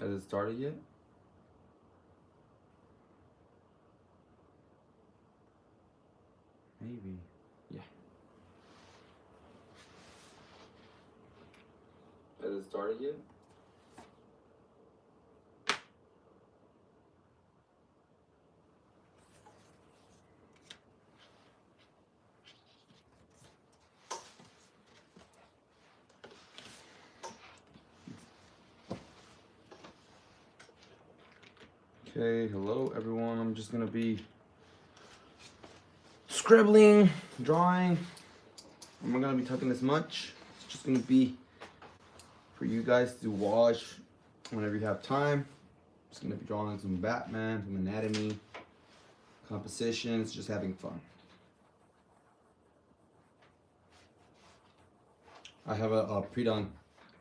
Has it started yet? Maybe. Yeah. Has it started yet? Okay, hello everyone. I'm just gonna be scribbling, drawing. I'm not gonna be talking as much. It's just gonna be for you guys to watch whenever you have time. Just gonna be drawing some Batman, some anatomy, compositions, just having fun. I have a pre-done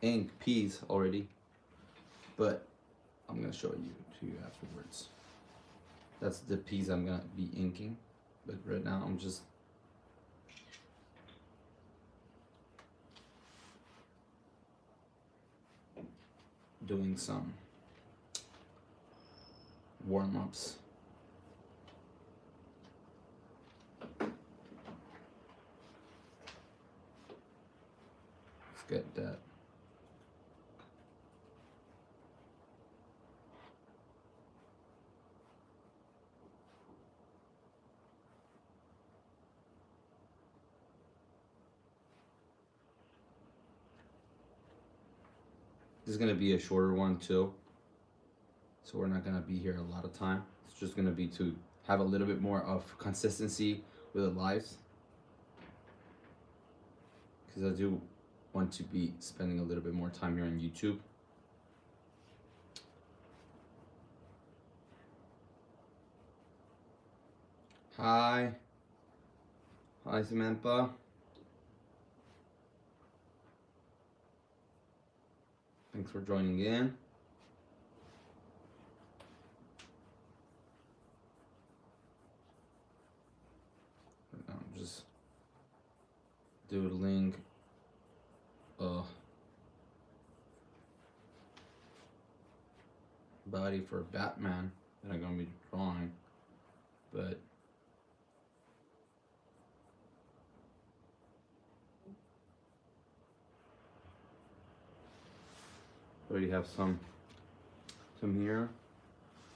ink piece already, but I'm gonna show you to you afterwards. That's the piece I'm gonna be inking, but right now I'm just doing some warm-ups. Let's get that. This is gonna be a shorter one too, so we're not gonna be here a lot of time. It's just gonna be to have a little bit more of consistency with the lives, because I do want to be spending a little bit more time here on YouTube. Hi Samantha. Thanks for joining in. I'm just doodling body for Batman that I'm gonna be drawing, but already have some here.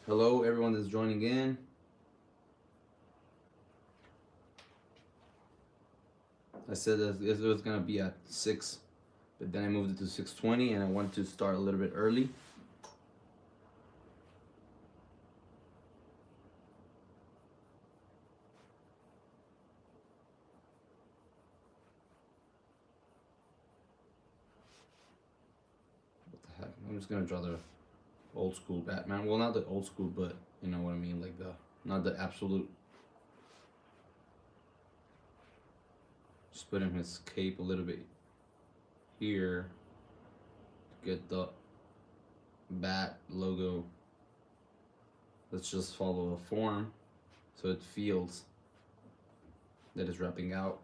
Hello everyone that's joining in. I said that it was gonna be at 6, but then I moved it to 6:20 and I wanted to start a little bit early. What the heck? I'm just gonna draw the old school Batman. Well, not the old school, but you know what I mean, like not the absolute. Just put him his cape a little bit here to get the bat logo. Let's just follow a form so it feels that it's wrapping up,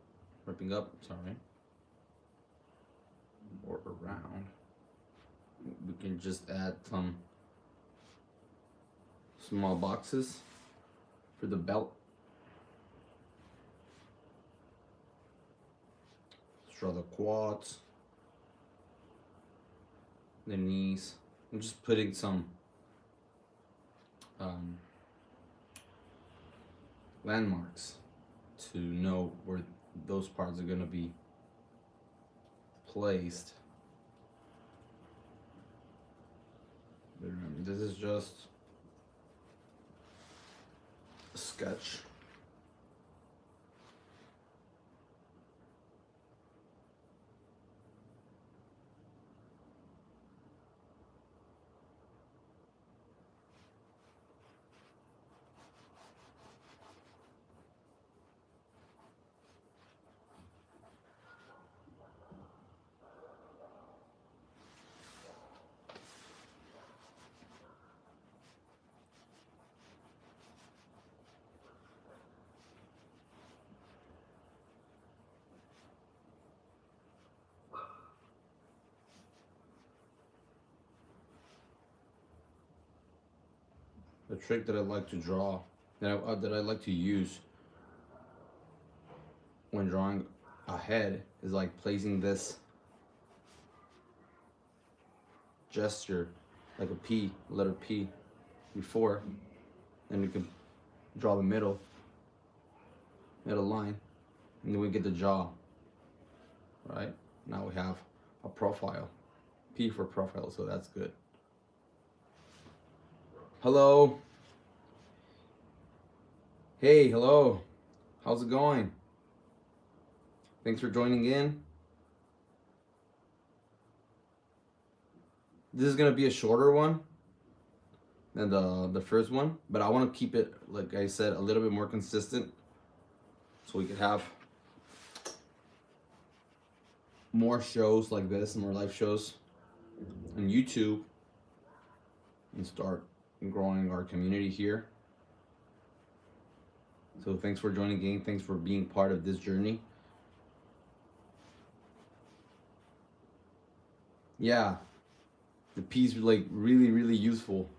sorry, or around. We can just add some small boxes for the belt. Let's draw the quads, the knees. I'm just putting some landmarks to know where those parts are going to be placed. But remember, this is just a sketch. the trick that I like to draw, that I like to use when drawing a head is like placing this gesture, like a P, letter P, before, and we can draw the middle line, and then we get the jaw, right? Now we have a profile, P for profile, so that's good. Hello. Hey, hello. How's it going? Thanks for joining in. This is gonna be a shorter one than the first one, but I want to keep it, like I said, a little bit more consistent, so we could have more shows like this, more live shows on YouTube, and start growing our community here. So thanks for joining in. Thanks for being part of this journey. Yeah, the P's are like really useful.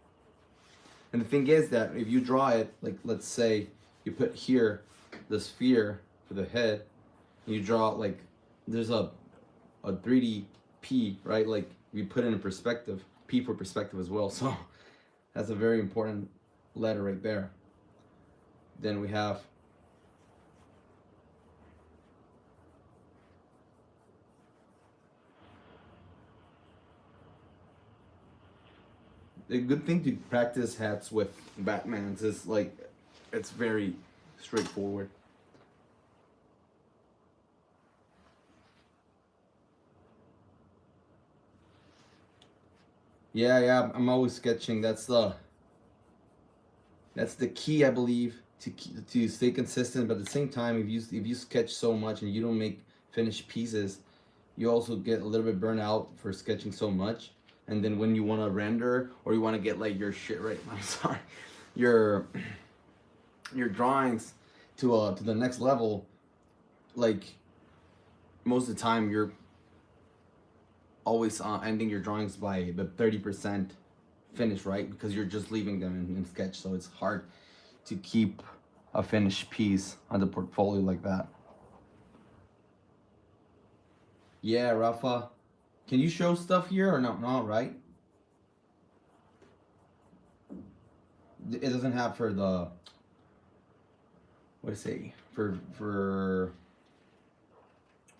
And the thing is that if you draw it, like let's say you put here the sphere for the head, and you draw like there's a 3D P, right? Like we put it in perspective, P for perspective as well. So that's a very important letter right there. Then we have a good thing to practice hats with Batman's is like it's very straightforward. Yeah, I'm always sketching. That's the key, I believe, to stay consistent. But at the same time, if you sketch so much and you don't make finished pieces, you also get a little bit burnt out for sketching so much. And then when you want to render or you want to get like your shit right, I'm sorry, your drawings to the next level, like most of the time you're always ending your drawings by the 30% finish, right? Because you're just leaving them in sketch, so it's hard to keep a finished piece on the portfolio like that. Yeah, Rafa, can you show stuff here or not? No, right? It doesn't have for the what do you say for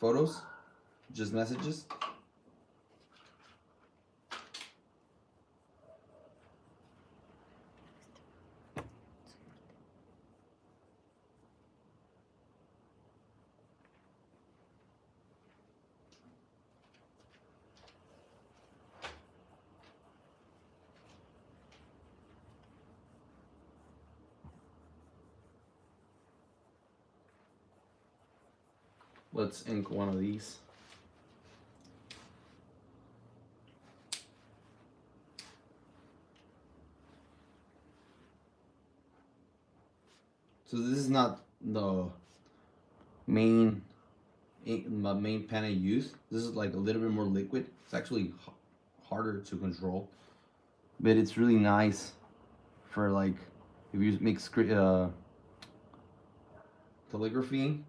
photos, just messages. Let's ink one of these. So this is not the main pen I use. This is like a little bit more liquid. It's actually harder to control, but it's really nice for like if you make calligraphy.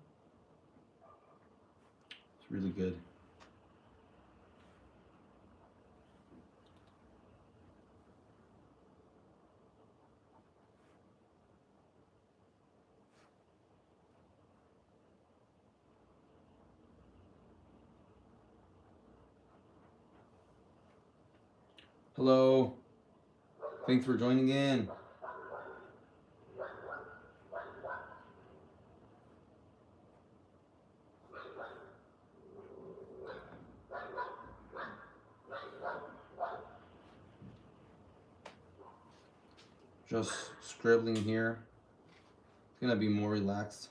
It's really good. Hello. Thanks for joining in. Just scribbling here. It's gonna be more relaxed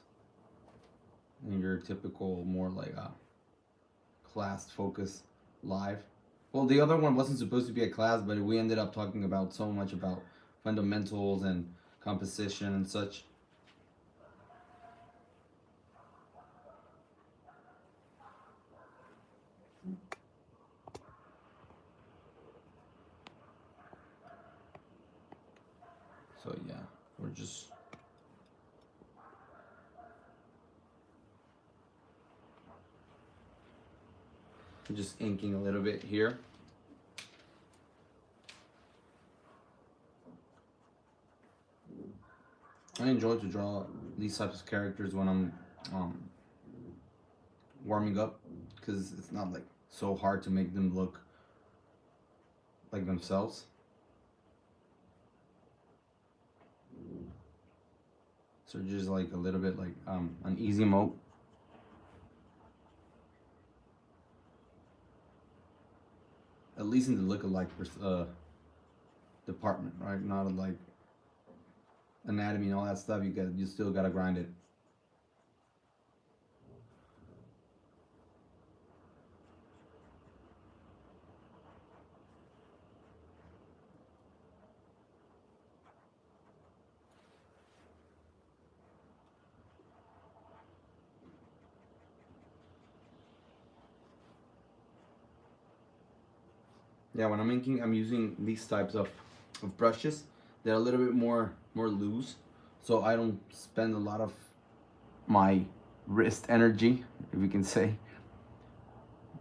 than your typical, more like a class focus live. Well, the other one wasn't supposed to be a class, but we ended up talking about so much about fundamentals and composition and such. So yeah, we're just inking a little bit here. I enjoy to draw these types of characters when I'm warming up, because it's not like so hard to make them look like themselves. So just like a little bit like an easy mode. At least in the look-alike department, right? Not like anatomy and all that stuff. You still gotta grind it. Yeah, when I'm inking, I'm using these types of brushes. They're a little bit more loose, so I don't spend a lot of my wrist energy, if we can say,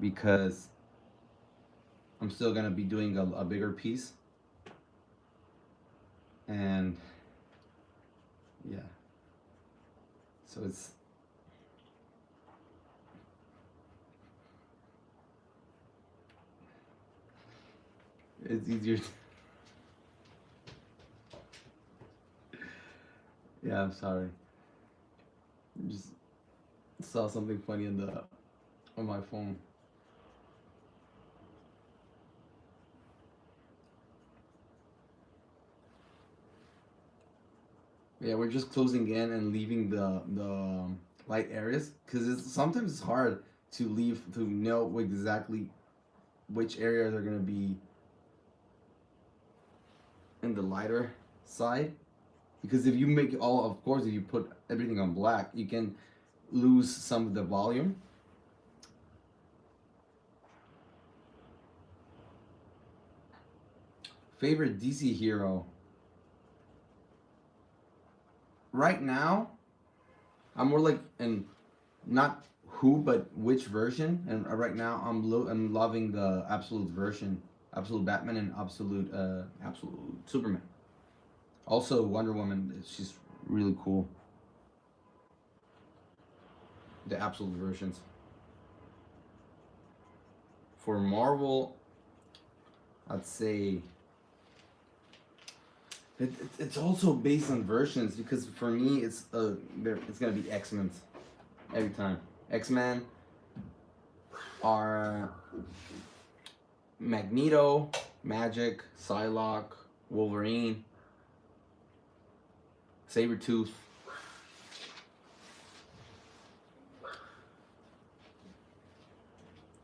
because I'm still gonna be doing a bigger piece. And yeah, so it's easier yeah, I'm sorry. Just saw something funny on my phone. Yeah, we're just closing in and leaving the light areas, because sometimes it's hard to know exactly which areas are gonna be in the lighter side. Because if you make all, of course, if you put everything on black, you can lose some of the volume. Favorite DC hero? Right now, I'm more like in not who but which version. And right now, I'm loving the absolute version, absolute Batman and absolute Superman. Also, Wonder Woman. She's really cool. The absolute versions. For Marvel, I'd say it's also based on versions, because for me it's gonna be X-Men every time. X-Men are Magneto, Magic, Psylocke, Wolverine, Sabretooth.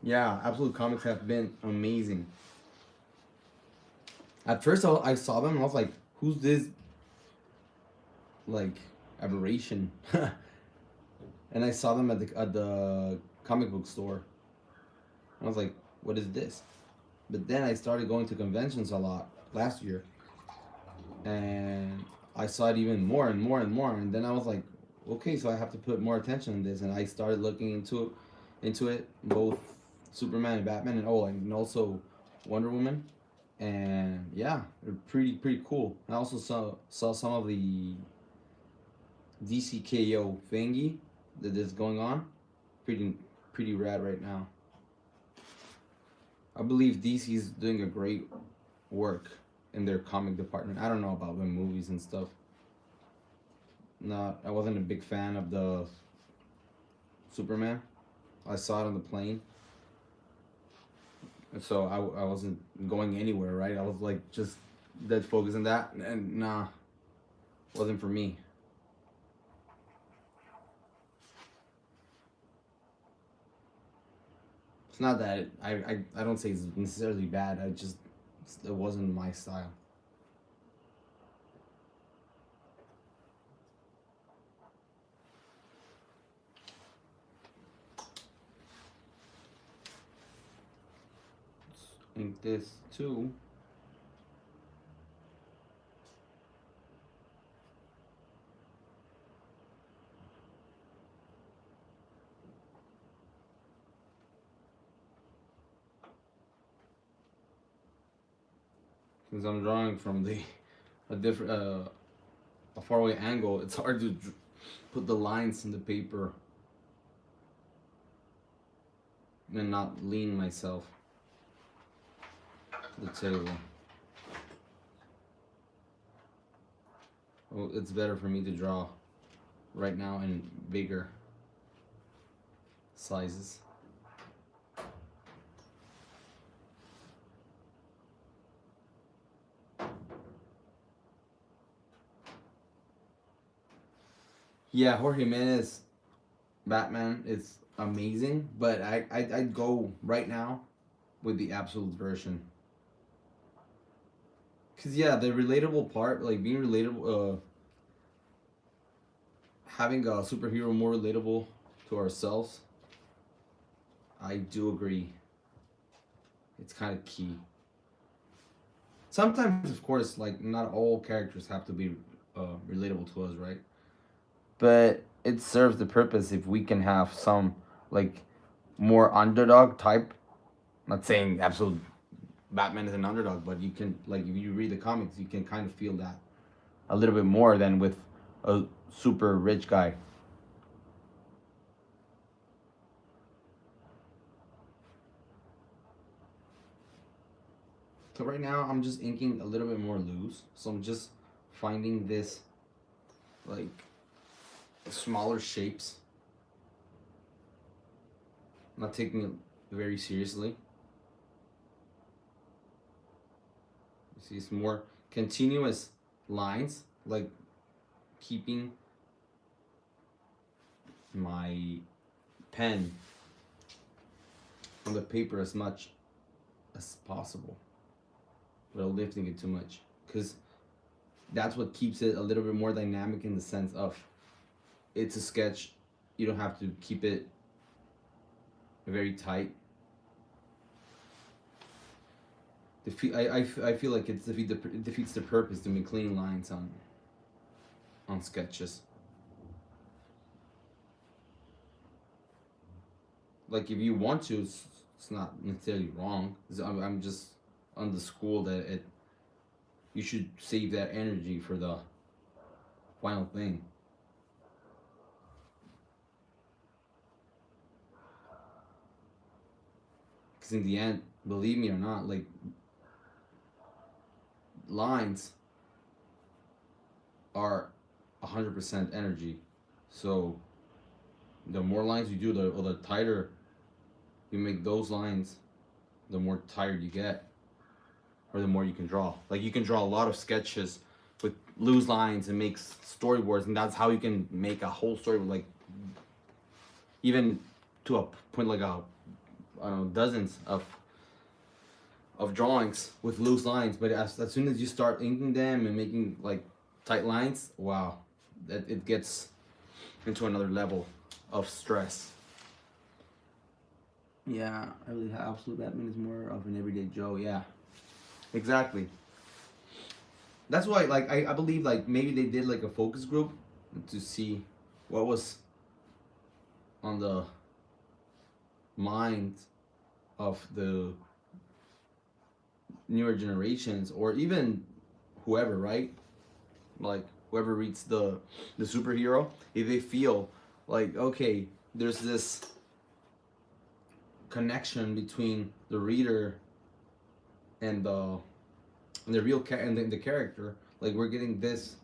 Yeah, Absolute Comics have been amazing. At first, I saw them and I was like, "Who's this? Like aberration?" And I saw them at the comic book store. I was like, "What is this?" But then I started going to conventions a lot last year, and I saw it even more and more and more. And then I was like, "Okay, so I have to put more attention on this." And I started looking into it, both Superman and Batman, and also Wonder Woman. And yeah, they're pretty cool. I also saw some of the DCKO thingy that is going on. Pretty pretty rad right now. I believe DC is doing a great work in their comic department. I don't know about the movies and stuff. Not I wasn't a big fan of the Superman. I saw it on the plane, and so I wasn't going anywhere. Right, I was like just dead focused on that, and nah, wasn't for me. It's not that I don't say it's necessarily bad. It wasn't my style. Ink this too. since I'm drawing from a different a faraway angle, it's hard to put the lines in the paper and not lean myself to the table. Well, it's better for me to draw right now in bigger sizes. Yeah, Jorge Jimenez Batman is amazing, but I'd go right now with the absolute version. Cause yeah, the relatable part, like being relatable, having a superhero more relatable to ourselves, I do agree. It's kind of key. Sometimes, of course, like not all characters have to be relatable to us, right? But it serves the purpose if we can have some like more underdog type. Not saying absolute Batman is an underdog, but you can like if you read the comics, you can kind of feel that a little bit more than with a super rich guy. So right now I'm just inking a little bit more loose. So I'm just finding this like smaller shapes. Not taking it very seriously. You see it's more continuous lines, like keeping my pen on the paper as much as possible without lifting it too much, because that's what keeps it a little bit more dynamic in the sense of it's a sketch. You don't have to keep it very tight. I feel like it defeats the purpose to make clean lines on sketches. Like if you want to, it's not necessarily wrong. I'm just on the school that you should save that energy for the final thing. Because in the end, believe me or not, like lines are 100% energy. So the more lines you do, the tighter you make those lines, the more tired you get, or the more you can draw. Like you can draw a lot of sketches with loose lines and make storyboards, and that's how you can make a whole story with like even to a point like I don't know, dozens of drawings with loose lines. But as soon as you start inking them and making like tight lines, wow, that it gets into another level of stress. Yeah, I believe Absolute Batman is more of an everyday Joe. Yeah, exactly. That's why, like, I believe, like, maybe they did, like, a focus group to see what was on the mind of the newer generations, or even whoever, right? Like, whoever reads the superhero, if they feel like, okay, there's this connection between the reader and the real and the character, like we're getting this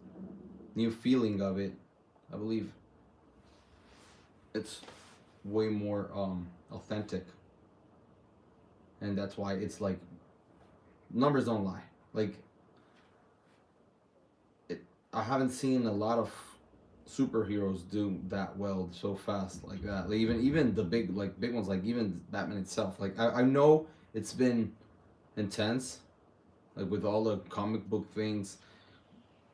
new feeling of it. I believe it's way more authentic, and that's why it's like numbers don't lie. Like I haven't seen a lot of superheroes do that well so fast like that. Like even the big ones, like even Batman itself. Like I know it's been intense, like with all the comic book things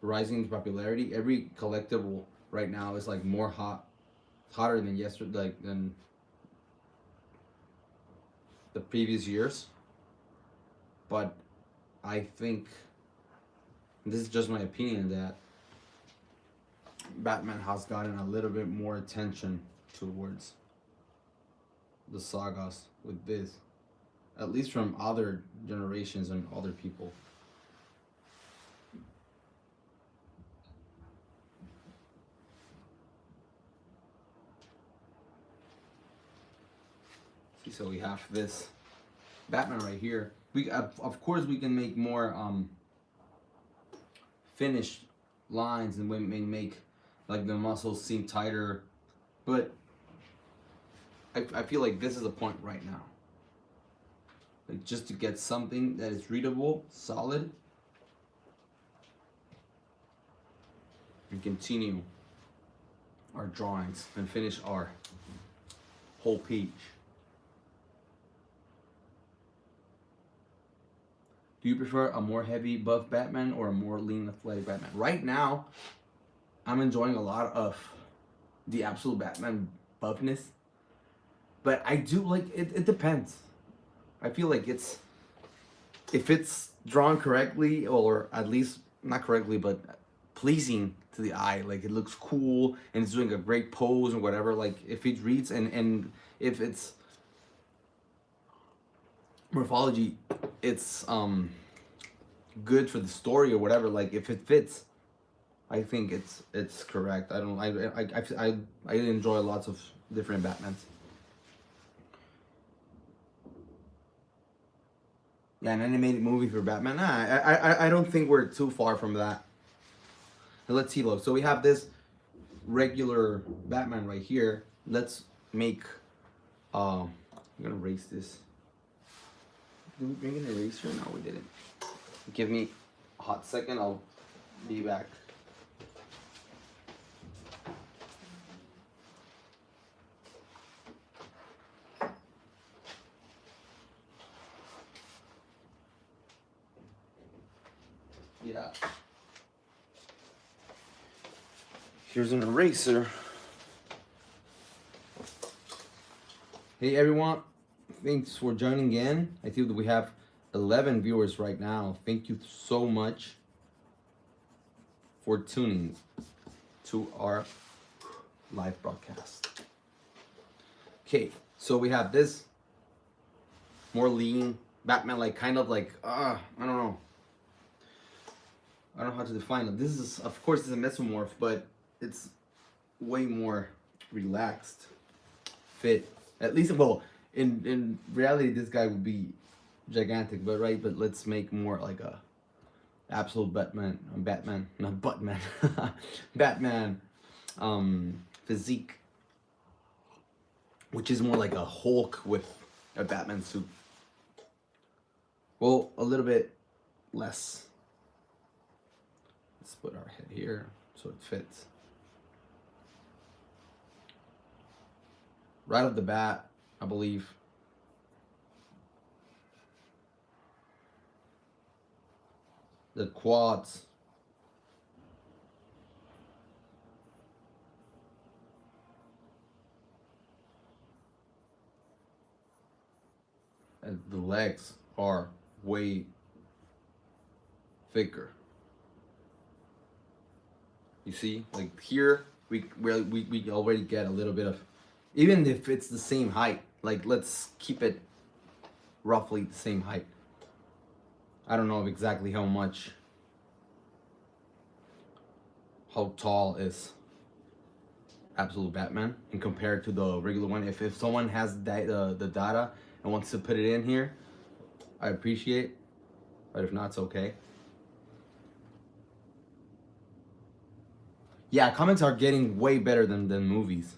rising in popularity. Every collectible right now is like more hotter than yesterday, like than the previous years. But I think, and this is just my opinion, that Batman has gotten a little bit more attention towards the sagas with this, at least from other generations and other people. See, so we have this Batman right here. We of course we can make more finished lines, and we may make like the muscles seem tighter, but I feel like this is the point right now. Like just to get something that is readable, solid, and continue our drawings and finish our whole page. Do you prefer a more heavy buff Batman or a more lean athletic Batman? Right now, I'm enjoying a lot of the absolute Batman buffness, but I do like it. It depends. I feel like it's, if it's drawn correctly, or at least not correctly, but pleasing to the eye, like it looks cool and it's doing a great pose or whatever, like if it reads, and if it's morphology, it's good for the story or whatever, like if it fits, I think it's correct. I enjoy lots of different Batmans. Yeah, an animated movie for Batman. Nah, I don't think we're too far from that. Let's see, look. So we have this regular Batman right here. Let's make. I'm gonna erase this. Did we bring an eraser? No, we didn't. Give me a hot second. I'll be back. Yeah. Here's an eraser. Hey everyone, thanks for joining in. I think that we have 11 viewers right now. Thank you so much for tuning to our live broadcast. Okay, so we have this more lean Batman, like kind of like I don't know. I don't know how to define it. This is, of course, it's a mesomorph, but it's way more relaxed, fit. At least, well, in reality, this guy would be gigantic, but right. But let's make more like a absolute Batman, not Batman, Batman, physique, which is more like a Hulk with a Batman suit. Well, a little bit less. Let's put our head here so it fits. Right off the bat, I believe the quads and the legs are way thicker. You see, like here, we already get a little bit of, even if it's the same height, like let's keep it roughly the same height. I don't know exactly how tall is absolute Batman and compared to the regular one. If someone has the data and wants to put it in here, I appreciate, but if not, it's okay. Yeah, comics are getting way better than movies.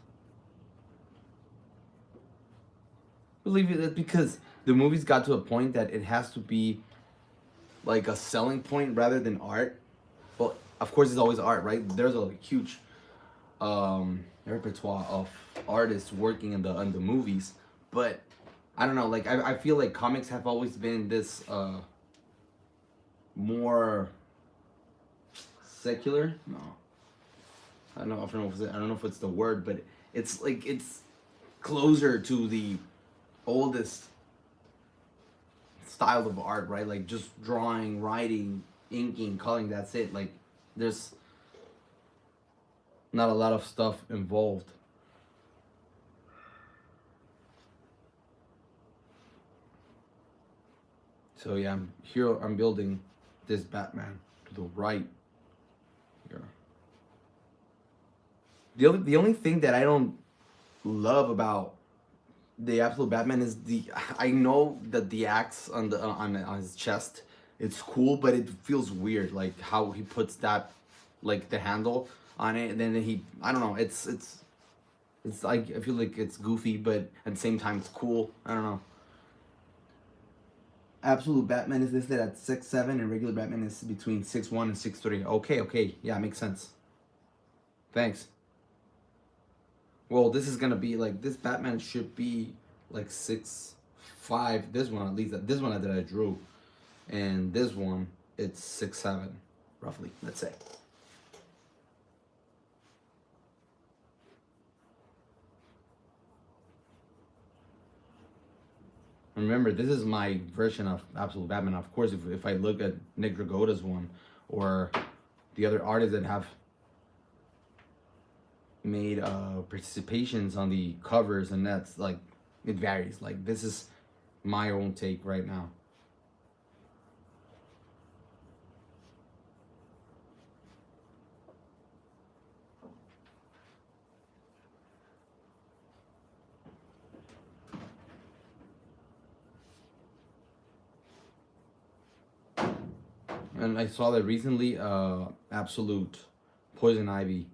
Believe it, because the movies got to a point that it has to be like a selling point rather than art. Well, of course, it's always art, right? There's a huge repertoire of artists working in the movies, but I don't know. Like I feel like comics have always been this more secular. No. I don't know if it's the word, but it's like it's closer to the oldest style of art, right? Like just drawing, writing, inking, coloring, that's it. Like there's not a lot of stuff involved. So yeah, I'm building this Batman to the right here. The only thing that I don't love about the Absolute Batman is the. I know that the axe on the on his chest, it's cool, but it feels weird, like how he puts that, like the handle on it, and then he. I don't know. It's like I feel like it's goofy, but at the same time it's cool. I don't know. Absolute Batman is listed at 6'7", and regular Batman is between 6'1" and 6'3". Okay, okay, yeah, makes sense. Thanks. Well, this is gonna be like this Batman should be like 6'5". This one at least. This one that I drew, and this one it's 6'7", roughly. Let's say. Remember, this is my version of Absolute Batman. Of course, if I look at Nick Dragota's one, or the other artists that have made participations on the covers, and that's like it varies. Like this is my own take right now. And I saw that recently. Absolute Poison Ivy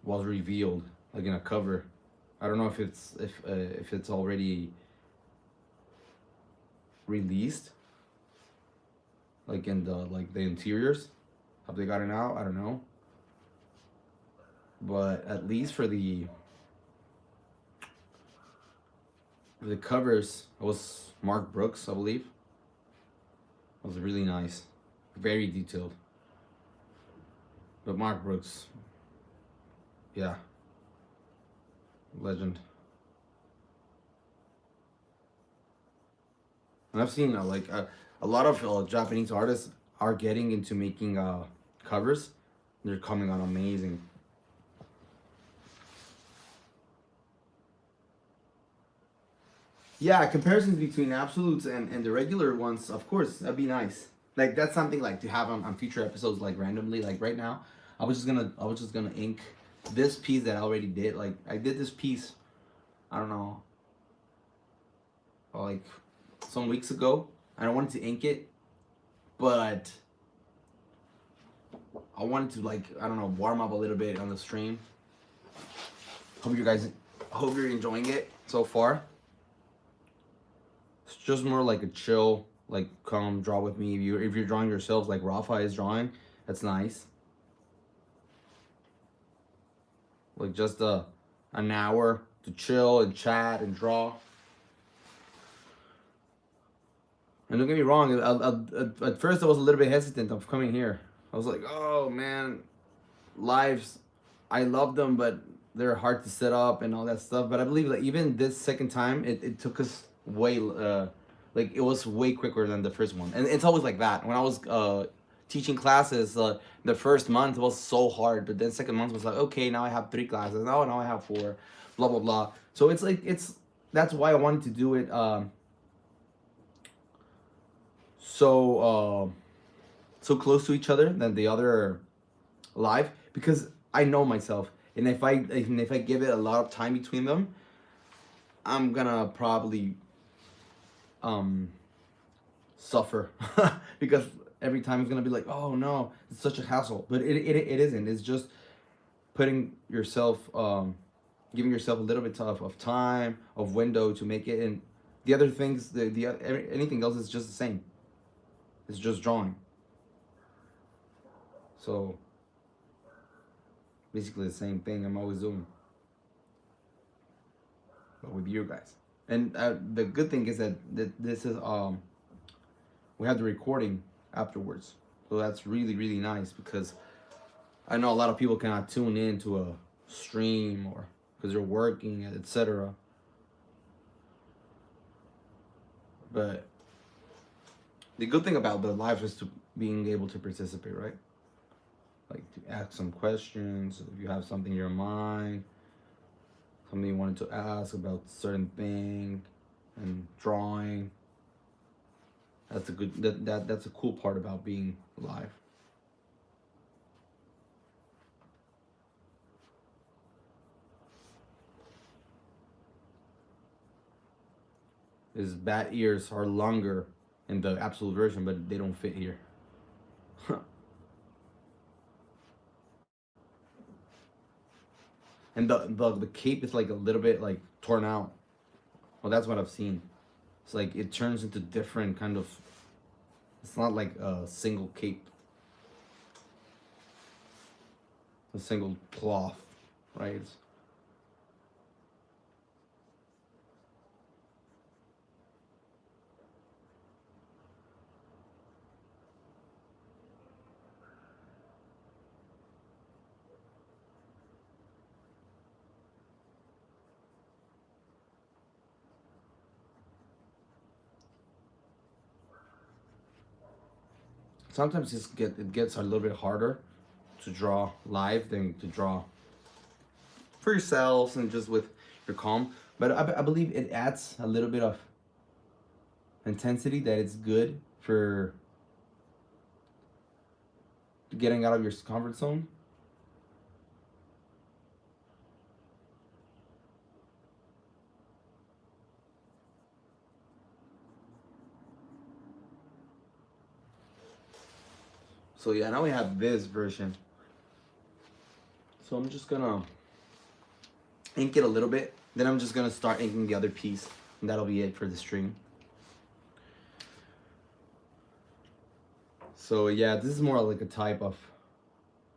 was revealed, like in a cover. I don't know if it's already released, like in the interiors. Have they gotten out? I don't know. But at least for the covers, it was Mark Brooks, I believe. It was really nice, very detailed. But Mark Brooks, yeah, legend. And I've seen a lot of Japanese artists are getting into making covers. They're coming out amazing. Yeah, comparisons between absolutes and the regular ones, of course, that'd be nice. Like that's something like to have on future episodes, like randomly. Like right now, I was just gonna ink this piece that I already did. Like I did this piece, I don't know, like some weeks ago. I don't wanted to ink it, but I wanted to like I don't know warm up a little bit on the stream. Hope you guys, hope you're enjoying it so far. It's just more like a chill, like come draw with me. If you're drawing yourselves like Rafa is drawing, that's nice. Like just an hour to chill and chat and draw. And don't get me wrong, at first I was a little bit hesitant of coming here. I was like, oh man, lives, I love them, but they're hard to set up and all that stuff. But I believe that even this second time, it took us way, like it was way quicker than the first one. And it's always like that. When I was teaching classes, the first month was so hard, but then second month was like, okay, now I have 3 classes. Now I have 4, blah blah blah. So it's like that's why I wanted to do it. So so close to each other than the other live, because I know myself, and if I give it a lot of time between them, I'm gonna probably suffer because every time it's gonna be like, oh no, it's such a hassle. But it isn't. It's just putting yourself giving yourself a little bit of time, of window to make it. And the other things, anything else is just the same. It's just drawing. So basically the same thing I'm always doing, but with you guys. And the good thing is that this is we have the recording afterwards, so that's really nice, because I know a lot of people cannot tune in to a stream or because they're working, etc. But the good thing about the live is to being able to participate, right? Like to ask some questions if you have something in your mind, something you wanted to ask about certain thing, and drawing. That's a good that's a cool part about being live. his bat ears are longer in the absolute version, but they don't fit here. And the cape is like a little bit like torn out. Well, that's what I've seen. It's like it turns into different kind of. It's not like a single cape, a single cloth, right? Sometimes it gets a little bit harder to draw live than to draw for yourselves and just with your calm. But I believe it adds a little bit of intensity that it's good for getting out of your comfort zone. So yeah, now we have this version. So I'm just gonna ink it a little bit. Then I'm just gonna start inking the other piece. And that'll be it for the string. So yeah, this is more like a type of,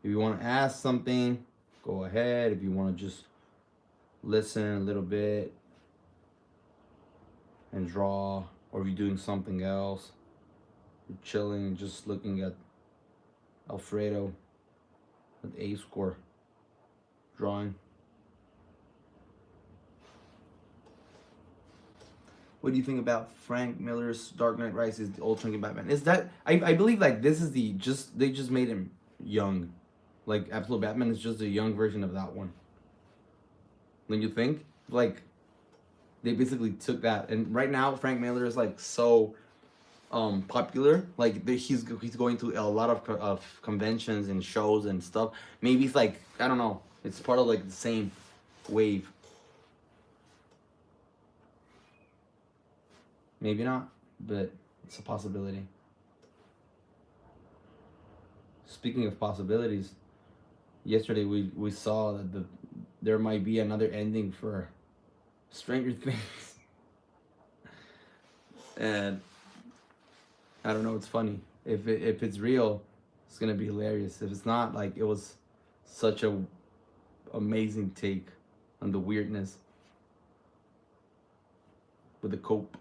if you want to ask something, go ahead. If you want to just listen a little bit and draw, or if you're doing something else, you're chilling, just looking at Alfredo with AceCore drawing. What do you think about Frank Miller's Dark Knight Rises, the old chunky Batman? Is that I believe like this is they just made him young, like Absolute Batman is just a young version of that one. Don't you think? Like they basically took that, and right now Frank Miller is like so popular. Like he's going to a lot of conventions and shows and stuff. Maybe it's like I don't know. It's part of like the same wave. Maybe not, but it's a possibility. Speaking of possibilities, yesterday we saw that there might be another ending for Stranger Things, and I don't know. It's funny. If it's real, it's gonna be hilarious. If it's not, like it was such a amazing take on the weirdness with the cope.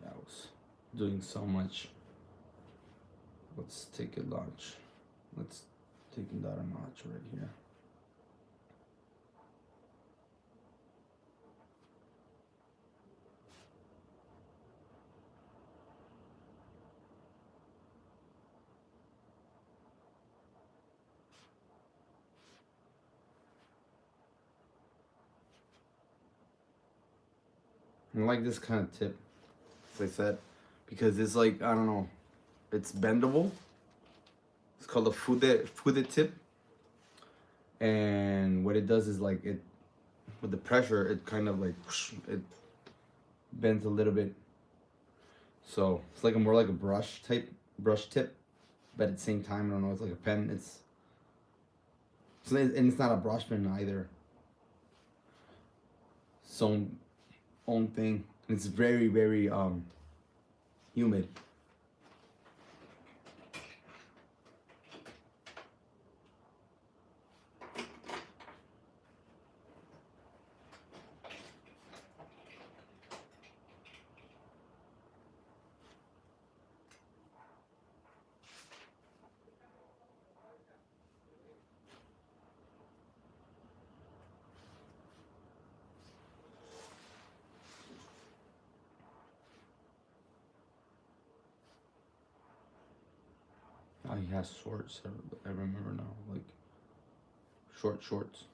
I was doing so much. Let's take a notch. Let's take that a notch right here. I like this kind of tip, as I said, because it's like I don't know, it's bendable. It's called a fude tip, and what it does is like it, with the pressure, it kind of like it bends a little bit. So it's like a more like a brush tip, but at the same time, I don't know, it's like a pen. And it's not a brush pen either. So own thing. It's very humid. Oh, he has shorts. I remember now, like short shorts.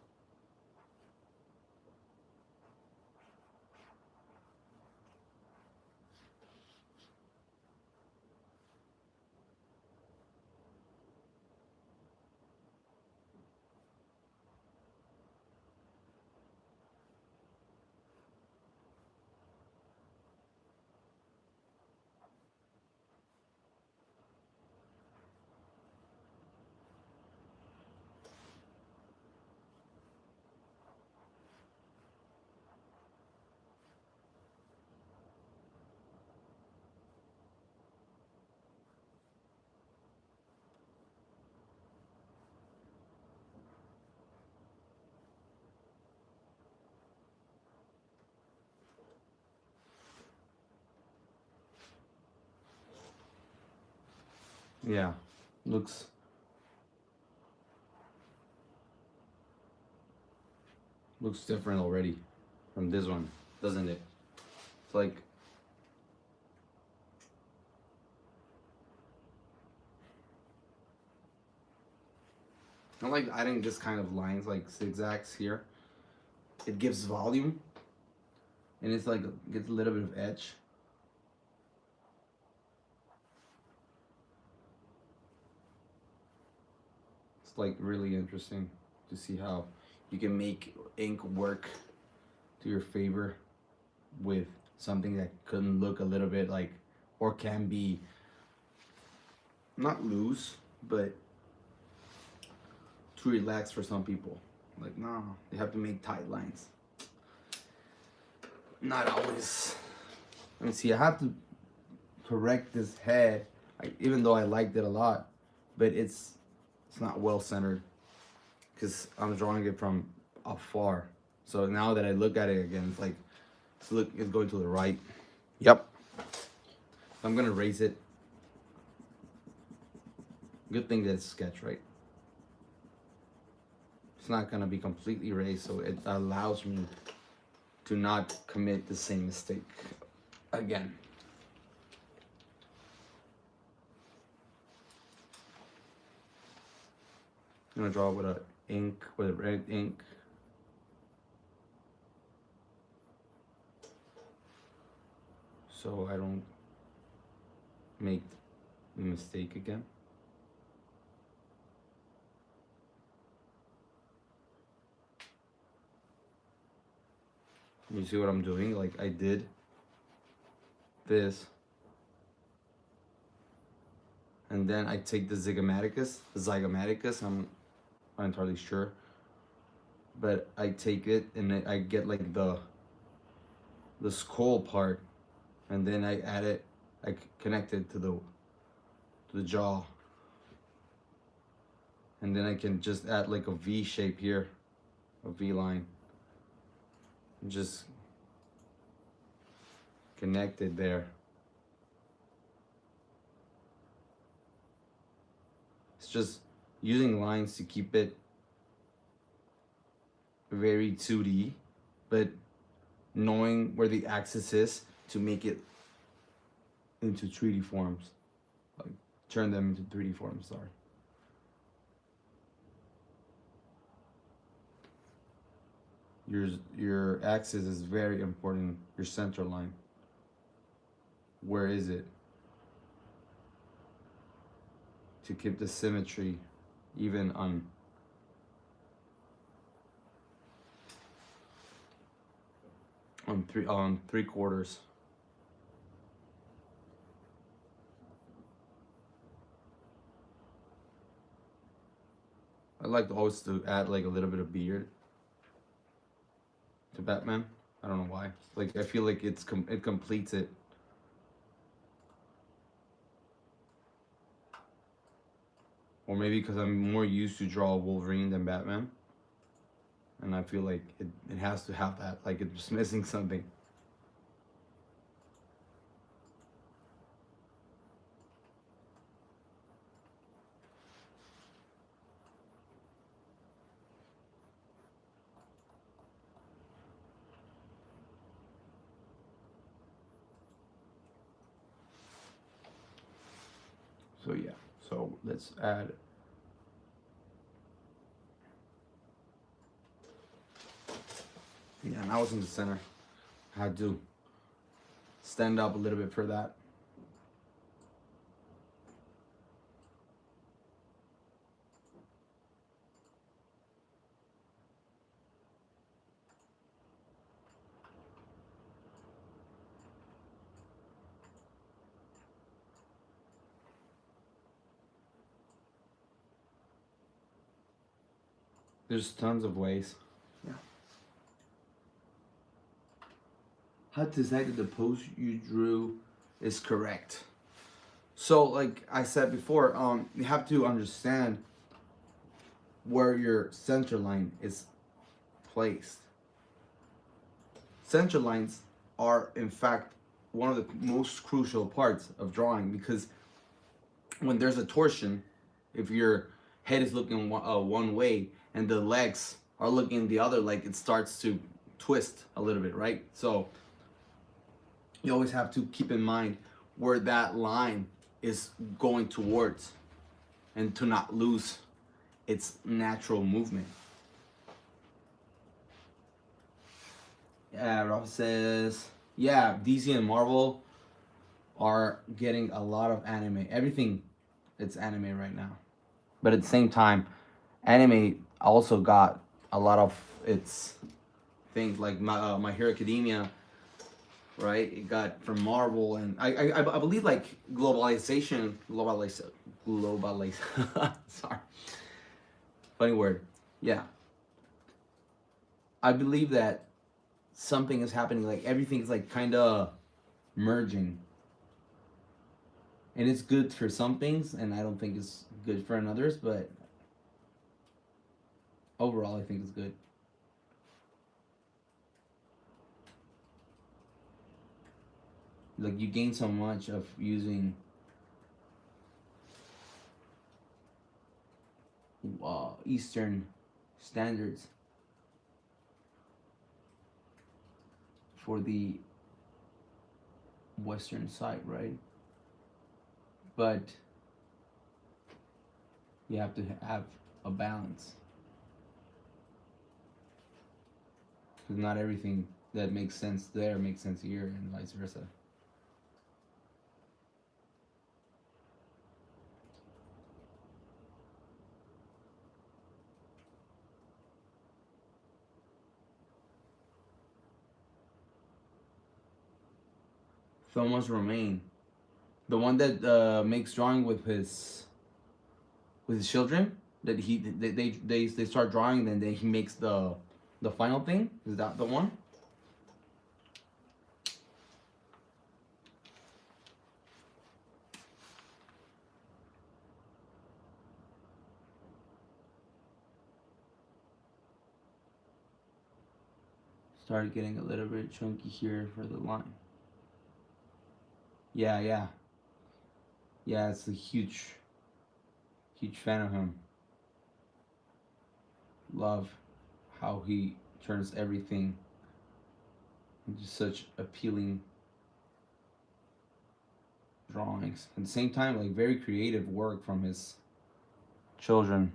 Yeah, looks different already from this one, doesn't it? It's like I like adding this kind of lines like zigzags here. It gives volume, and it's like gets a little bit of edge. It's like really interesting to see how you can make ink work to your favor with something that couldn't look a little bit like, or can be not loose, but too relaxed for some people. Like, no, they have to make tight lines. Not always. Let me see, I have to correct this head, even though I liked it a lot, but it's not well centered because I'm drawing it from afar. So now that I look at it again, it's like it's going to the right. Yep. I'm gonna erase it. Good thing that it's sketch, right? It's not gonna be completely erased, so it allows me to not commit the same mistake again. I'm gonna draw with a red ink. So I don't make the mistake again. You see what I'm doing? Like I did this, and then I take the zygomaticus, I'm not entirely sure, but I take it and I get like the skull part, and then I add it, I connect it to the jaw, and then I can just add like a V shape here, a V line, and just connect it there. It's just using lines to keep it very 2D, but knowing where the axis is to make it into 3D forms, like turn them into 3D forms. Sorry. Your axis is very important. Your center line. Where is it? To keep the symmetry even on three quarters. I like always to add like a little bit of beard to Batman. I don't know why. Like I feel like it completes it. or maybe because I'm more used to draw Wolverine than Batman, and I feel like it has to have that, like it's missing something. So yeah, so let's add. Yeah, now it's in the center. I had to stand up a little bit for that. There's tons of ways. Yeah. How to decide that the pose you drew is correct? So, like I said before, you have to understand where your center line is placed. Center lines are, in fact, one of the most crucial parts of drawing, because when there's a torsion, if your head is looking one way and the legs are looking the other, like it starts to twist a little bit, right? So you always have to keep in mind where that line is going towards, and to not lose its natural movement. Yeah, Ralph says, yeah, DC and Marvel are getting a lot of anime. Everything, it's anime right now. But at the same time, anime also got a lot of its things, like My Hero Academia, right? It got from Marvel, and I believe like globalization. Sorry, funny word. Yeah, I believe that something is happening. Like everything's like kind of merging, and it's good for some things, and I don't think it's good for others. But overall, I think it's good. Like you gain so much of using Eastern standards for the Western side, right? But you have to have a balance, because not everything that makes sense there makes sense here, and vice versa. Thomas Romain, the one that makes drawing with his children. That they start drawing, then he makes the final thing. Is that the one? Started getting a little bit chunky here for the line. Yeah, yeah. Yeah, it's a huge fan of him. Love how he turns everything into such appealing drawings. At the same time, like very creative work from his children.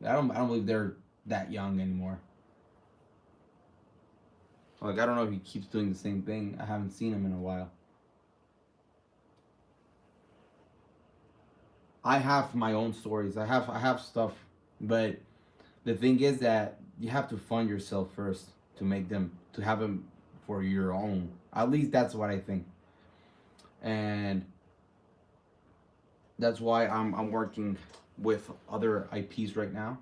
I don't believe they're that young anymore. Like I don't know if he keeps doing the same thing. I haven't seen him in a while. I have my own stories. I have stuff, but the thing is that you have to fund yourself first to make them, to have them for your own. At least that's what I think, and that's why I'm working with other IPs right now,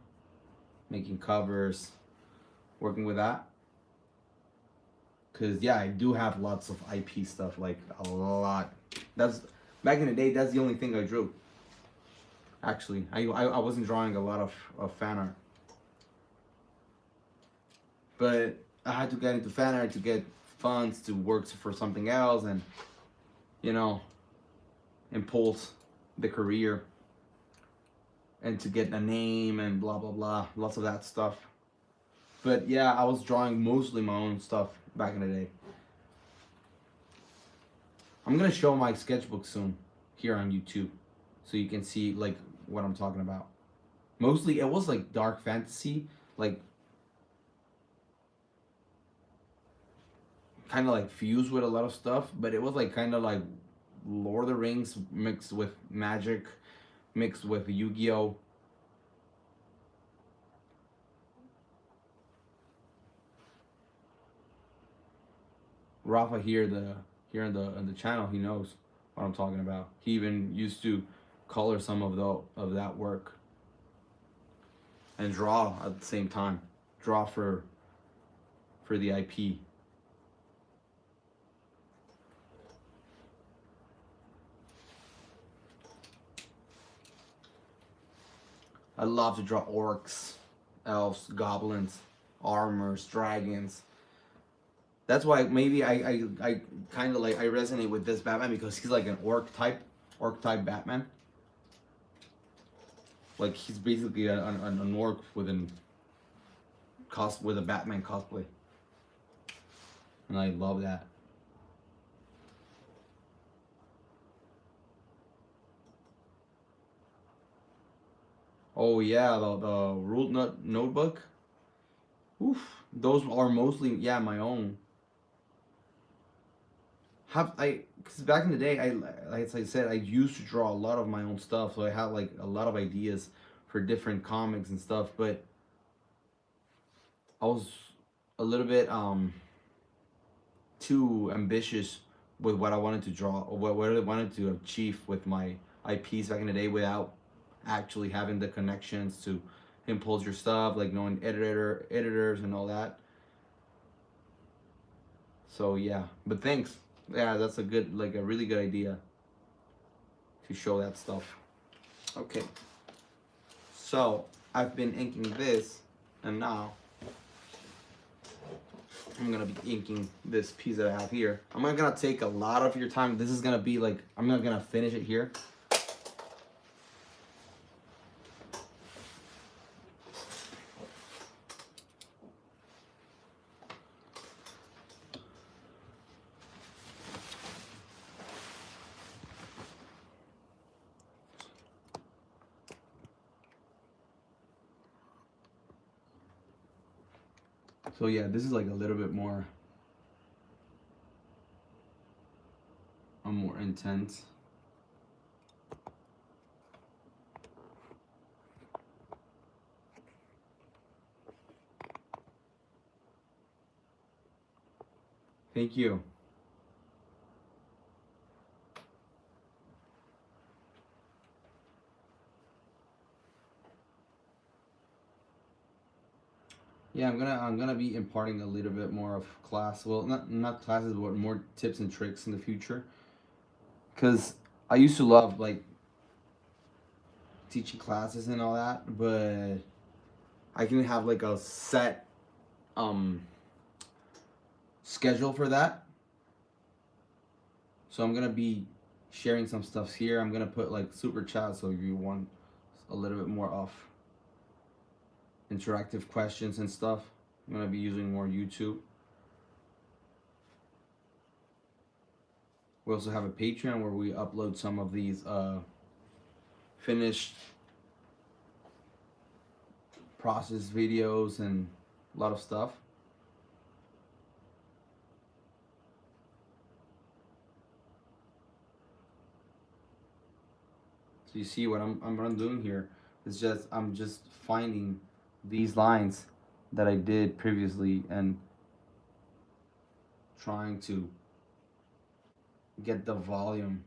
making covers, working with that. Cause yeah, I do have lots of IP stuff, like a lot. That's back in the day. That's the only thing I drew. Actually, I wasn't drawing a lot of fan art, but I had to get into fan art to get funds to work for something else, and you know, impulse the career, and to get a name and blah blah blah, lots of that stuff. But yeah, I was drawing mostly my own stuff back in the day. I'm gonna show my sketchbook soon here on YouTube, so you can see like what I'm talking about. Mostly, it was like dark fantasy, like kind of like fused with a lot of stuff, but it was like kind of like Lord of the Rings mixed with magic, mixed with Yu-Gi-Oh. Rafa here in the channel, he knows what I'm talking about. He even used to color some of that work and draw at the same time. Draw for the IP. I love to draw orcs, elves, goblins, armors, dragons. That's why maybe I kind of like I resonate with this Batman because he's like an orc type Batman. Like he's basically an orc with a Batman cosplay, and I love that. Oh yeah, the notebook. Oof, those are mostly my own. Have I? Because back in the day, like I said, I used to draw a lot of my own stuff, so I had like a lot of ideas for different comics and stuff. But I was a little bit too ambitious with what I wanted to draw or what I wanted to achieve with my IPs back in the day without actually having the connections to impulse your stuff, like knowing editors and all that. So yeah, but thanks. Yeah, that's a good, like a really good idea to show that stuff. Okay, so I've been inking this, and now I'm gonna be inking this piece that I have here. I'm not gonna take a lot of your time. This is gonna be like, I'm not gonna finish it here. So yeah, this is like a little bit more, more intense. Thank you. Yeah, I'm gonna be imparting a little bit more of class. Well, not classes, but more tips and tricks in the future. Cause I used to love like teaching classes and all that, but I can have like a set um schedule for that. So I'm gonna be sharing some stuff here. I'm gonna put like super chat, so if you want a little bit more of interactive questions and stuff, I'm gonna be using more YouTube. We also have a Patreon where we upload some of these finished process videos and a lot of stuff. So you see what I'm doing here is just I'm just finding these lines that I did previously and trying to get the volume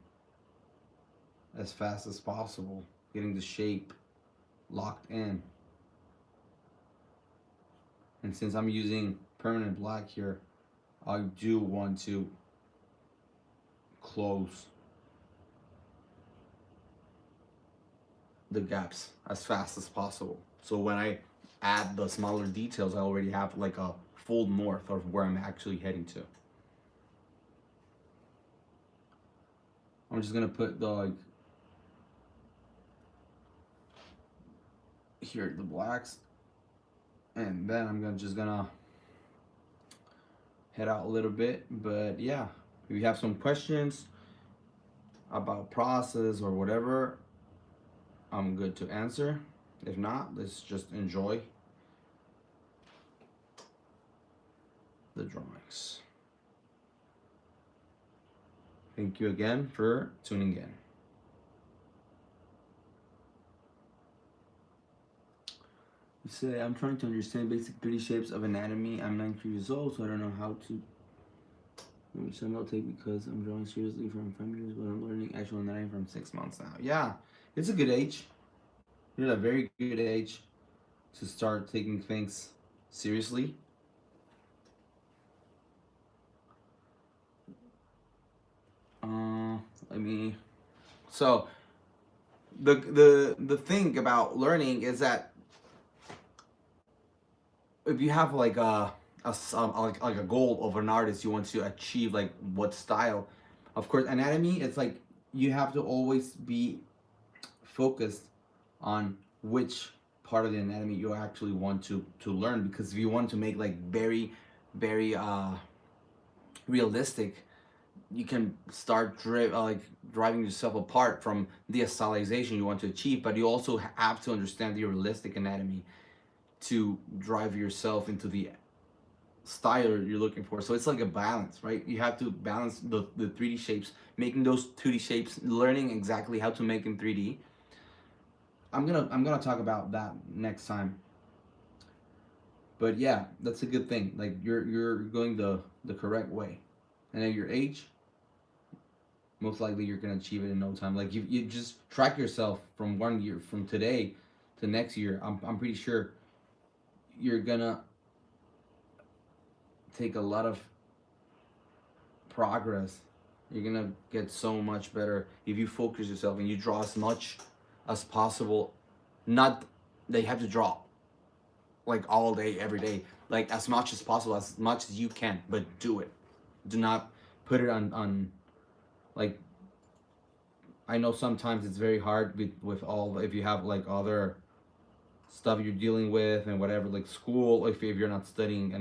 as fast as possible, getting the shape locked in. And since I'm using permanent black here, I do want to close the gaps as fast as possible. So when I add the smaller details, I already have like a full north of where I'm actually heading to. I'm just gonna put the like here the blacks, and then I'm gonna head out a little bit. But yeah, if you have some questions about process or whatever, I'm good to answer. If not, let's just enjoy the drawings. Thank you again for tuning in. You say, I'm trying to understand basic 3D shapes of anatomy. I'm 19 years old, so I don't know how to. Some I'll take because I'm drawing seriously from 5 years, but I'm learning actual anatomy from 6 months now. Yeah, it's a good age. You're at a very good age to start taking things seriously. Let me. So, the thing about learning is that if you have like like a goal of an artist you want to achieve, like what style, of course anatomy, it's like you have to always be focused on which part of the anatomy you actually want to learn, because if you want to make like very realistic, you can start driving yourself apart from the stylization you want to achieve, but you also have to understand the realistic anatomy to drive yourself into the style you're looking for. So it's like a balance, right? You have to balance the 3D shapes, making those 2D shapes, learning exactly how to make in 3D. I'm gonna talk about that next time. But yeah, that's a good thing. Like you're going the correct way, and at your age, most likely you're gonna achieve it in no time. Like you just track yourself from 1 year from today to next year. I'm pretty sure you're gonna take a lot of progress. You're gonna get so much better if you focus yourself and you draw as much as possible. Not that you have to draw like all day, every day, like as much as possible, as much as you can, but do it. Do not put it on like, I know sometimes it's very hard with all, if you have like other stuff you're dealing with and whatever, like school, if you're not studying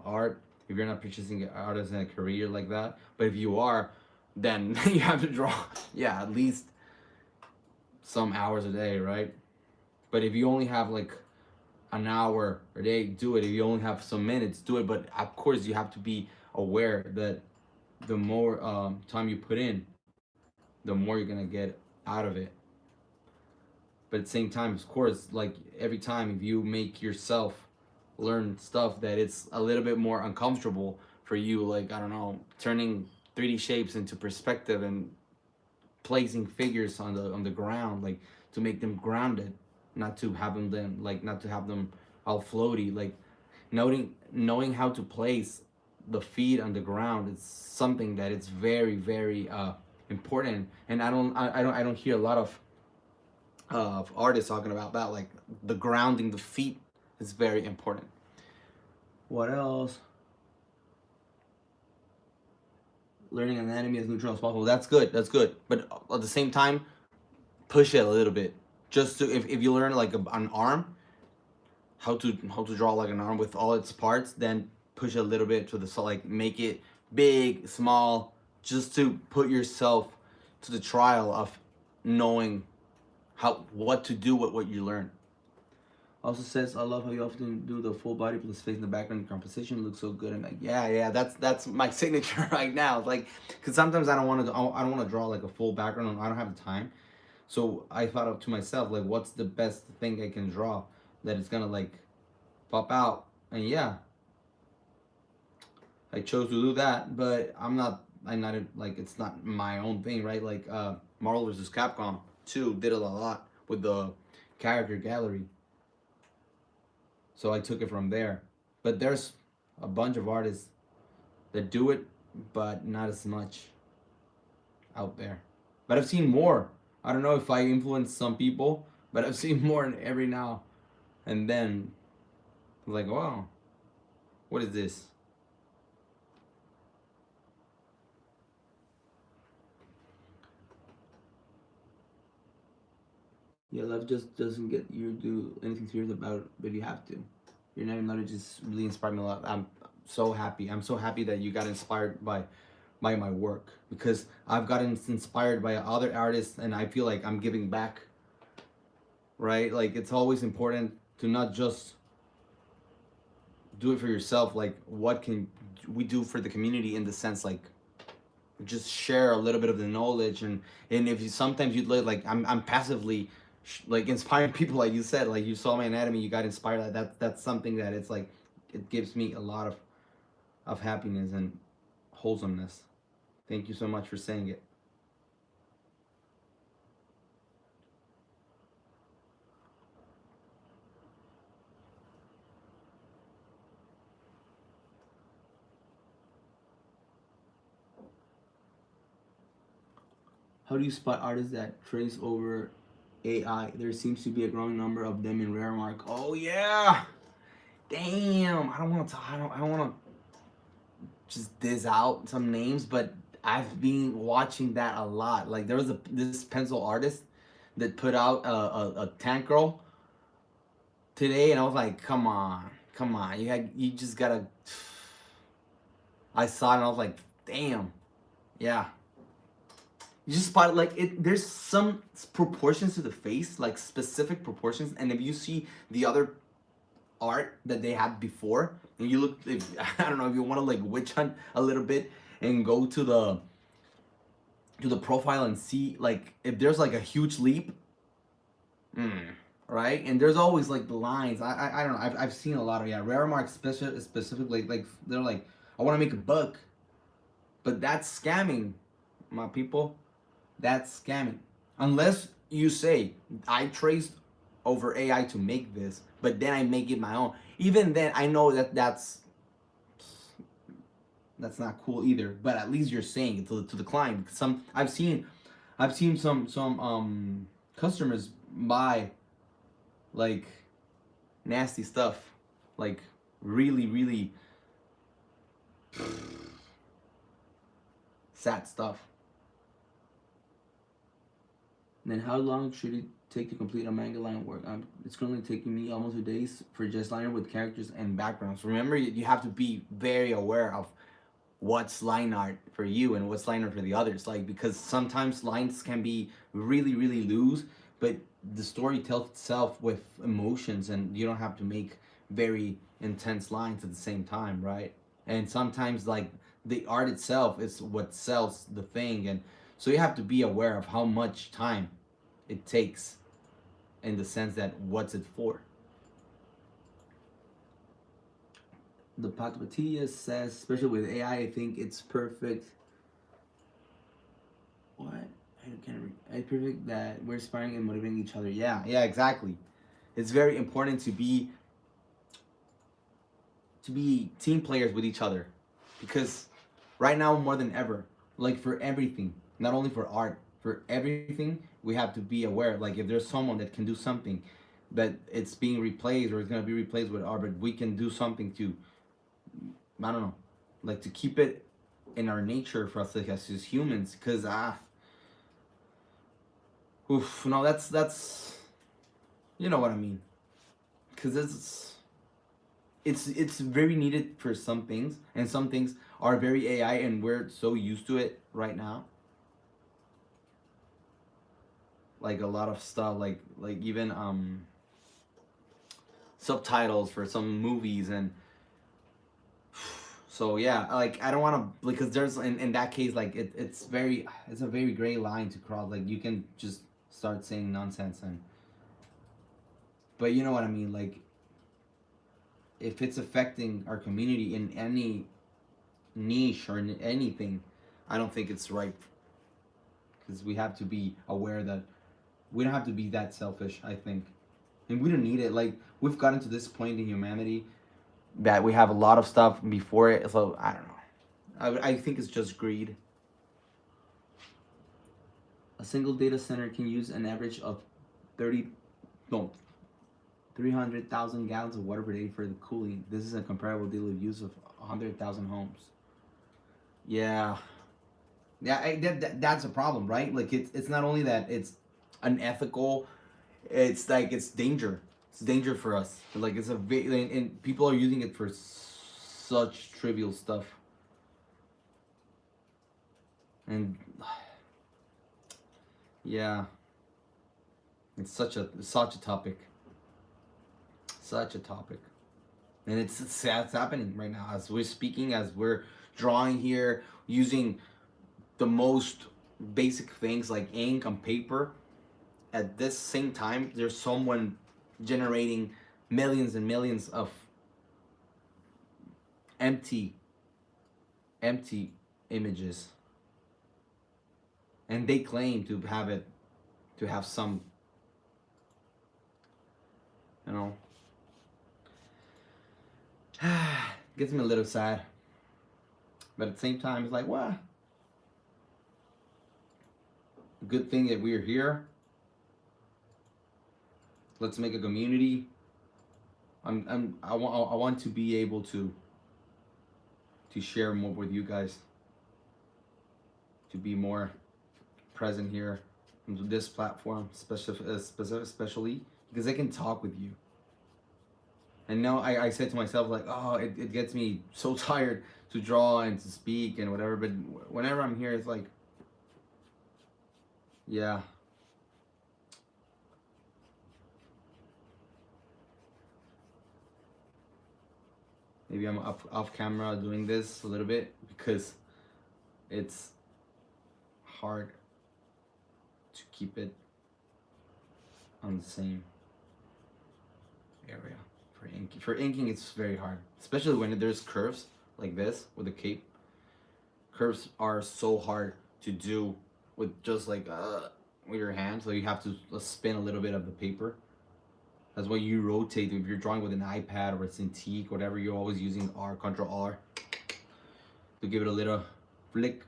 art, if you're not purchasing art as a career like that, but if you are, then you have to draw, yeah, at least some hours a day, right? But if you only have like an hour a day, do it. If you only have some minutes, do it. But of course you have to be aware that the more time you put in, the more you're gonna get out of it. But at the same time, of course, like every time, if you make yourself learn stuff that it's a little bit more uncomfortable for you, like, I don't know, turning 3D shapes into perspective and placing figures on the ground, like to make them grounded, not to have them then like not to have them all floaty, like knowing how to place the feet on the ground, it's something that it's very important. And I don't hear a lot of artists talking about that, like the grounding the feet is very important. What else? Learning anatomy as neutral as possible. That's good. That's good. But at the same time, push it a little bit. Just to, if you learn like an arm, how to draw like an arm with all its parts, then push it a little bit to the side, like make it big, small, just to put yourself to the trial of knowing what to do with what you learn. Also says, I love how you often do the full body plus face in the background composition. It looks so good. I'm like, yeah, that's my signature right now. It's like, because sometimes I don't want to draw like a full background. I don't have the time. So I thought up to myself, like, what's the best thing I can draw that is gonna like pop out? And yeah, I chose to do that. But I'm not like, it's not my own thing, right? Like Marvel vs. Capcom 2 did a lot with the character gallery. So I took it from there. But there's a bunch of artists that do it, but not as much out there. But I've seen more I don't know if I influence some people, but I've seen more in every now and then. Like, wow, what is this? Yeah, love just doesn't get you to do anything serious about it, but you have to. Your name knowledge just really inspired me a lot. I'm so happy. I'm so happy that you got inspired by my work, because I've gotten inspired by other artists, and I feel like I'm giving back. Right? Like, it's always important to not just do it for yourself. Like, what can we do for the community, in the sense, like, just share a little bit of the knowledge, and if you sometimes you'd like I'm passively like inspiring people, like you said, like you saw my anatomy, you got inspired. That's something that it's like, it gives me a lot of happiness and wholesomeness. Thank you so much for saying it. How do you spot artists that trace over AI? There seems to be a growing number of them in rare mark. Oh yeah, damn. I don't want to just diss out some names, but I've been watching that a lot. Like, there was this pencil artist that put out a tank girl today, and I was like, come on, you just gotta. I saw it and I was like, damn, yeah. You just spot like it. There's some proportions to the face, like specific proportions, and if you see the other art that they had before, and you look, if, I don't know, if you want to like witch hunt a little bit and go to the profile and see like if there's like a huge leap, right? And there's always like the lines. I don't know. I've seen a lot of, yeah, rare marks specifically, like they're like, I want to make a buck, but that's scamming, my people. That's scamming. Unless you say, I traced over AI to make this, but then I make it my own. Even then, I know that that's not cool either. But at least you're saying it to the client. Because I've seen some customers buy like nasty stuff, like really sad stuff. Then how long should it take to complete a manga line work? It's currently taking me almost 2 days for just liner with characters and backgrounds. Remember, you have to be very aware of what's line art for you and what's line art for the others. Like, because sometimes lines can be really loose, but the story tells itself with emotions, and you don't have to make very intense lines at the same time, right? And sometimes, like, the art itself is what sells the thing, and so you have to be aware of how much time it takes, in the sense that what's it for. The Patpatia says, especially with AI, I think it's perfect. What? I can't read. It's perfect that we're inspiring and motivating each other. Yeah, exactly. It's very important to be team players with each other, because right now more than ever, like for everything, not only for art, for everything, we have to be aware. Like, if there's someone that can do something, that it's being replaced or it's gonna be replaced with art, but we can do something to, I don't know, like to keep it in our nature for us, like as humans, because oof, no, that's you know what I mean, because it's very needed for some things, and some things are very AI, and we're so used to it right now. Like a lot of stuff, like even subtitles for some movies, and so yeah, like I don't want to, because there's in that case, like it's a very gray line to cross. Like, you can just start saying nonsense, and but you know what I mean, like if it's affecting our community in any niche or in anything, I don't think it's right, because we have to be aware that we don't have to be that selfish, I think, and we don't need it. Like, we've gotten to this point in humanity that we have a lot of stuff before it, so I don't know. I think it's just greed. A A single data center can use an average of 30, no, 300,000 gallons of water per day for the cooling. This is a comparable daily use of 100,000 homes. Yeah, yeah, that's a problem, right? Like it's not only that it's unethical, it's like it's danger. It's danger for us. Like it's and people are using it for such trivial stuff. And yeah, it's such a topic. Such a topic. And it's happening right now as we're speaking, as we're drawing here, using the most basic things like ink on paper. At this same time, there's someone generating millions and millions of empty images, and they claim to have some, you know. Gets me a little sad, but at the same time, it's like, well, good thing that we're here. Let's make a community. I want to be able to share more with you guys, to be more present here on this platform, especially because I can talk with you. And now I said to myself, like, oh, it gets me so tired to draw and to speak and whatever, but whenever I'm here, it's like, yeah. Maybe I'm off camera doing this a little bit because it's hard to keep it on the same area. For inking, it's very hard, especially when there's curves like this with the cape. Curves are so hard to do with just like with your hand, so you have to spin a little bit of the paper. That's why you rotate. If you're drawing with an iPad or a Cintiq, whatever, you're always using Control R to give it a little flick.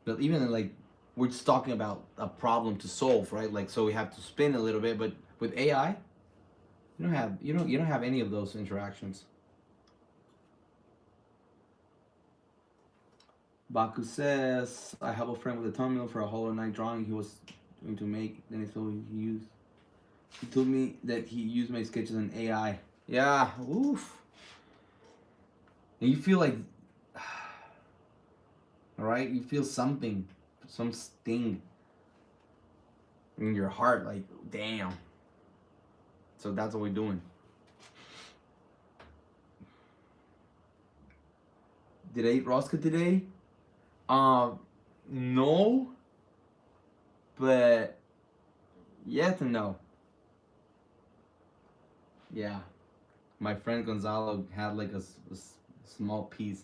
But even like, we're just talking about a problem to solve, right? Like, so we have to spin a little bit, but with AI, you don't have any of those interactions. Baku says, I have a friend with a thumbnail for a Hollow Knight drawing he was going to make. Then he told me that he used my sketches in AI. Yeah, oof. And you feel like, all right, you feel something, some sting in your heart, like, damn. So that's what we're doing. Did I eat Rosca today? No. But yes and no. Yeah. My friend Gonzalo had like a small piece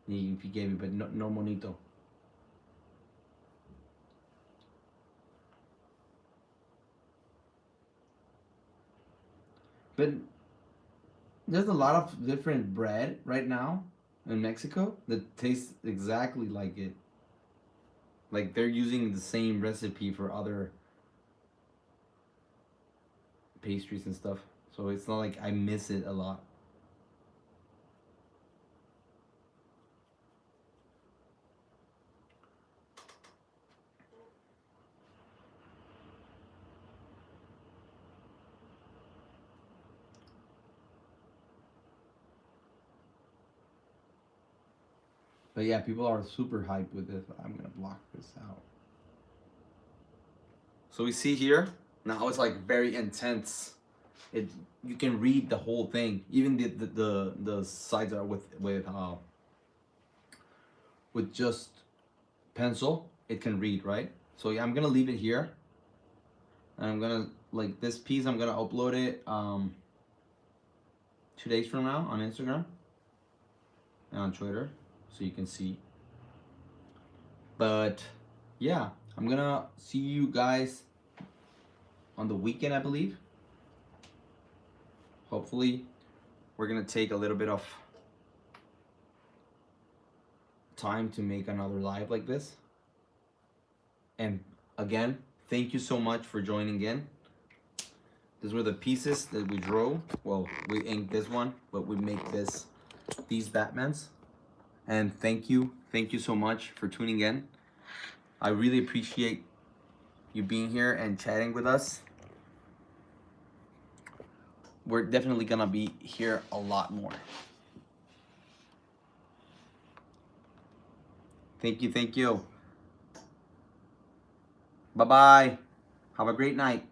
he gave me, but no monito. But there's a lot of different bread right now in Mexico that tastes exactly like it. Like they're using the same recipe for other pastries and stuff. So it's not like I miss it a lot. But yeah, people are super hyped with this. I'm gonna block this out. So we see here, now it's like very intense. You can read the whole thing. Even the sides are with just pencil, it can read, right? So yeah, I'm gonna leave it here. And I'm gonna, like, this piece, I'm gonna upload it 2 days from now on Instagram and on Twitter, so you can see. But yeah, I'm gonna see you guys on the weekend, I believe. Hopefully we're gonna take a little bit of time to make another live like this. And again, thank you so much for joining in. These were the pieces that we drew. Well, we inked this one, but we make these Batmans. And thank you so much for tuning in. I really appreciate you being here and chatting with us. We're definitely gonna be here a lot more. Thank you. Bye-bye. Have a great night.